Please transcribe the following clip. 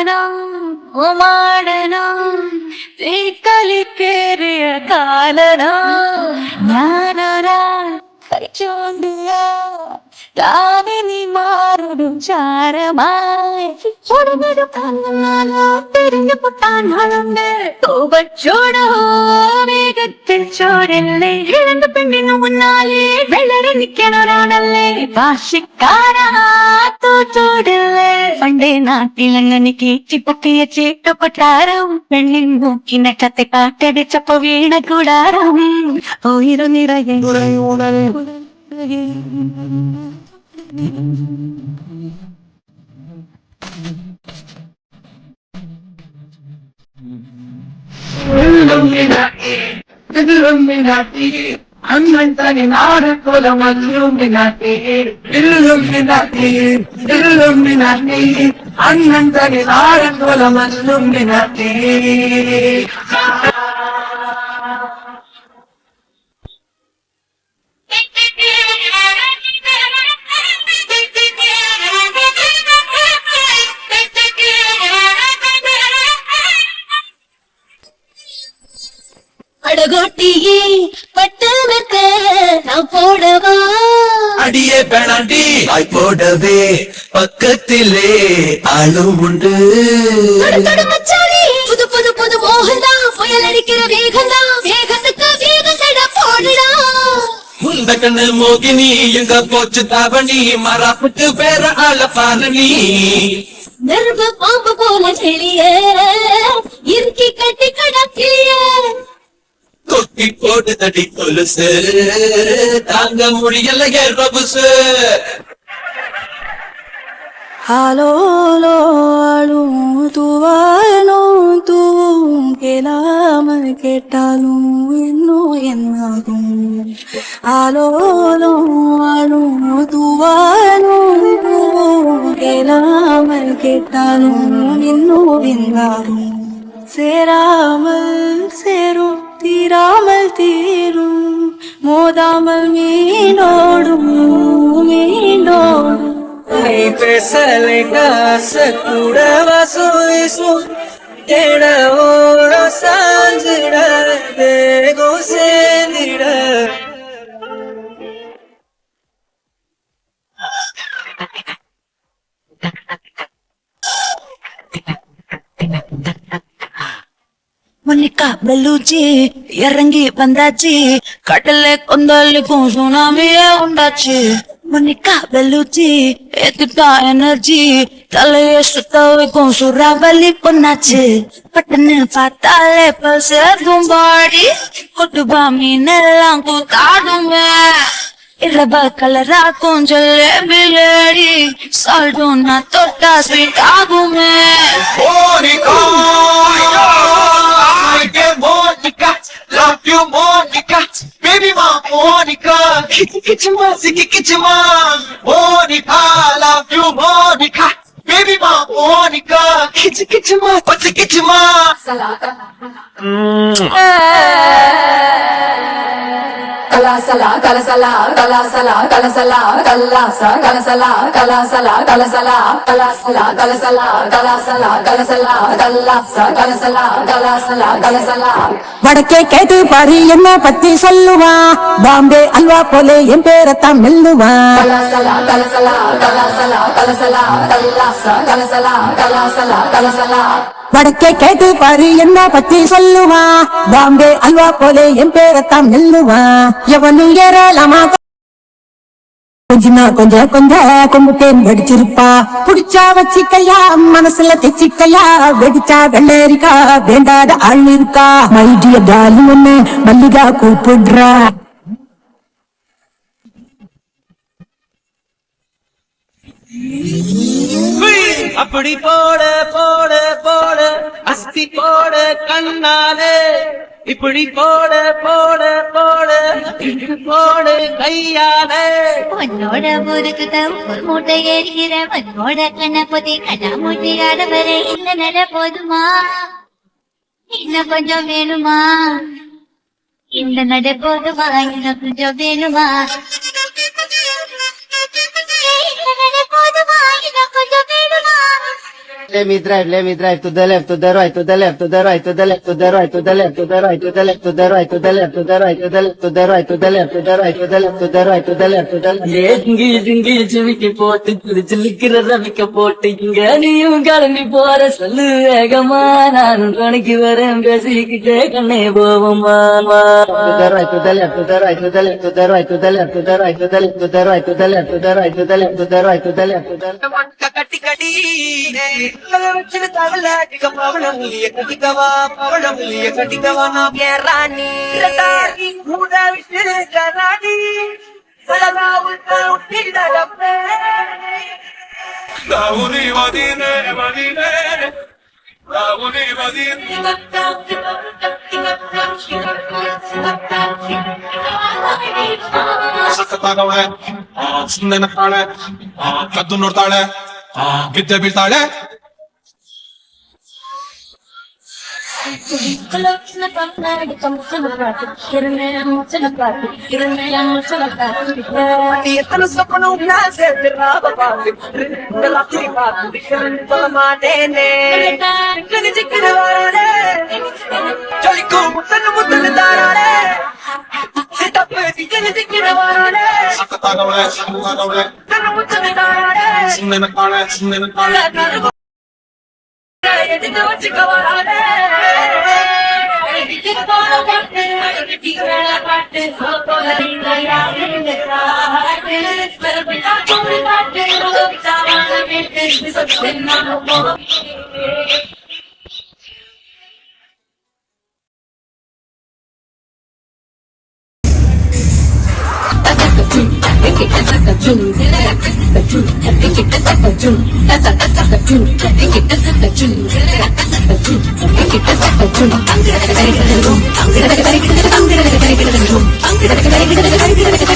ആടണം ഉമാടണം തീക്കളിക്കേറിയ കാലണം ഞാനൊരാൾ കഴിച്ചോണ്ടിയ താനിനി മാറും ചാരമായി തിരിഞ്ഞു പൊട്ടാൻ മഴണ്ട് കോപച്ചോടോ വേഗത്തിൽ ചോരല്ലേ ഇഴந்த പെണ്ണിനു മുന്നാലെ വെള്ളറി നിൽക്കണൊരാണല്ലേ ഭാഷക്കാരാ തോറ്റോടല്ലേ പണ്ടേ നാട്ടിലങ്ങനെ കീച്ചിപ്പൊക്കിയ ചേട്ടൊട്ടാരം പെണ്ണിൻ നോക്കി നട്ടത്തെ കാറ്റടിച്ചപ്പോ വീണ കൂടാരം ഉയരു നിറയെ Illuminati, Annantani Narakola Illuminati, Illuminati, Illuminati, Annantani Narakola Illuminati. அடகோட்டியே பட்டணக்க நான் போடவா அடியே பெணாண்டி ஆய் போடவே பக்கத்திலே ஆளும் உண்டு மச்சானே புது புது புது மோகந்தா புயல் அடிக்கிற வேகந்தா வேகத்துக்கு வேகத்தட போடுடா முந்த கண்ணு மோகினி எங்க போச்சு தாவணி மராப்புக்கு வேற ஆள பாரணி நெருப்பு பாம்பு போல செழிய இறுக்கி கட்டி கடக்கிளிய கொக்கி போட்டு தடி கொலுசு தாங்க முடியல ரபுசு ஆலோலோ ஆளும் தூவாலும் தூவும் கேளாமல் கேட்டாலும் இன்னும் என்னாகும் ஆலோலோ ஆளும் தூவாலும் தூவும் கேளாமல் கேட்டாலும் இன்னும் என்னாகும் சேராமல் சேரும் தீராமல் தீரும் மோதாமல் மீனோடும் மீனோடும் பேசலை காச கூட வசூலிசு தேட ஓர சாஞ்சிட தேகோ சேர்ந்திட மன்னிக்கா பெல்லூச்சி இறங்கி வந்தாச்சு கடல்ல கொந்தளிக்கும் சுனாமியே உண்டாச்சு மன்னிக்கா பெல்லூச்சி ஏத்துட்டா எனர்ஜி தலைய சுத்த வைக்கும் சுறாவலி பொண்ணாச்சு பட்டன்னு பார்த்தாலே பசேர்க்கும் பாடி கொட்டுபா மீனெல்லாம் கூத்தாடுமே இரவ கலராக்கும் ஜலேபி லேடி சால்டும் நான் தொட்டா ஸ்வீட் ஆகுமே Monica, love you Monica, baby ma Monica, kichuma, siki kichuma, Monica, love you Monica, baby ma Monica, kichuma, pati kichuma. கலாசலா கலசலா கலாசலா கலசலா கல்லாசா கலசலா கலாசலா கலசலா கலாசலா கலசலா கலாசலா கலசலா கல்லாசா கலசலா கலாசலா கலசலா வடக்கே கேட்டு பாரு என்ன பத்தி சொல்லுவா பாம்பே அல்வா போலே என் பேரத்தான் மெல்லுவா கலாசலா கலசலா கலாசலா கலசலா கல்லாசா கலசலா கலாசலா கலசலா வடக்கே கேட்டு பாரு என்ன பத்தி சொல்லுவா பாம்பே அல்வா போலே என் பேரத்தான் மெல்லுவா எவனும் ஏறலாமா கொஞ்சமா கொஞ்சம் கொம்பு தேன் வெடிச்சிருப்பா புடிச்சா வச்சிக்கையா மனசுல தெச்சிக்கையா வெடிச்சா வெள்ளரிக்கா வேண்டாத ஆள் இருக்கா மைடிய டாலி ஒண்ணு மல்லிகா கூப்பிடுறா அப்படி போட போட போட அஸ்தி போட கண்ணாலே இப்படி போட போட போட போட கையாலே உன்னோட முறுக்குத ஒரு மூட்டை ஏறுகிற உன்னோட கண்ணப்பதி கண்ணா மூட்டி ஆடவர இந்த நட போதுமா இன்னும் கொஞ்சம் வேணுமா இந்த நட போதுமா இன்னும் கொஞ்சம் வேணுமா இந்த நட போதுமா இன்னும் கொஞ்சம் வேணுமா Let me drive to the left, to the right, to the left, to the right, to the left, to the right, to the left, to the right, to the left, to the right, to the left, to the right, to the left, to the right, to the left, to the right, to the left, to the right, to the left, to the left. Gingee ஜிமிக்கி போட்டு சில்லுக்கிற ரவிக்க போட்டு இங்க நீயும் கிளம்பி போற சொல்லு வேகமா நானும் துணைக்கு வரேன் பேசிக்கிட்டே கண்ணே போவோமா To the right, to the left, to the right, to the left, to the right, to the left, to the right, to the left, to the right, to the left, to the right, to the left, to the right, to the left, to the left. கட்டி கடி வச்சு தவள பவளம் கட்டிக்கவா பவளம் கட்டிக்கவா நான் ராணி மூட விட்டு ராணி Davuni vadine vadine Davuni vadine ಸಖತ್ತಾಗವಳೆ ಸುಮ್ಮನೆ ನಗ್ತಾಳೆ ಕದ್ದು ನೋಡ್ತಾಳೆ ಬಿದ್ದೆ ಬೀಳ್ತಾಳೆ எத்தனை சொப்பனும் நான் சேர்த்து மாட்டேனே ஜொலிக்கும் முத்தன்னு முத்தன்னு தாராளே ಸಖತ್ತಾಗವಳೆ ಸುಮ್ಮನೆ ನಗ್ತಾಳೆ Thank you.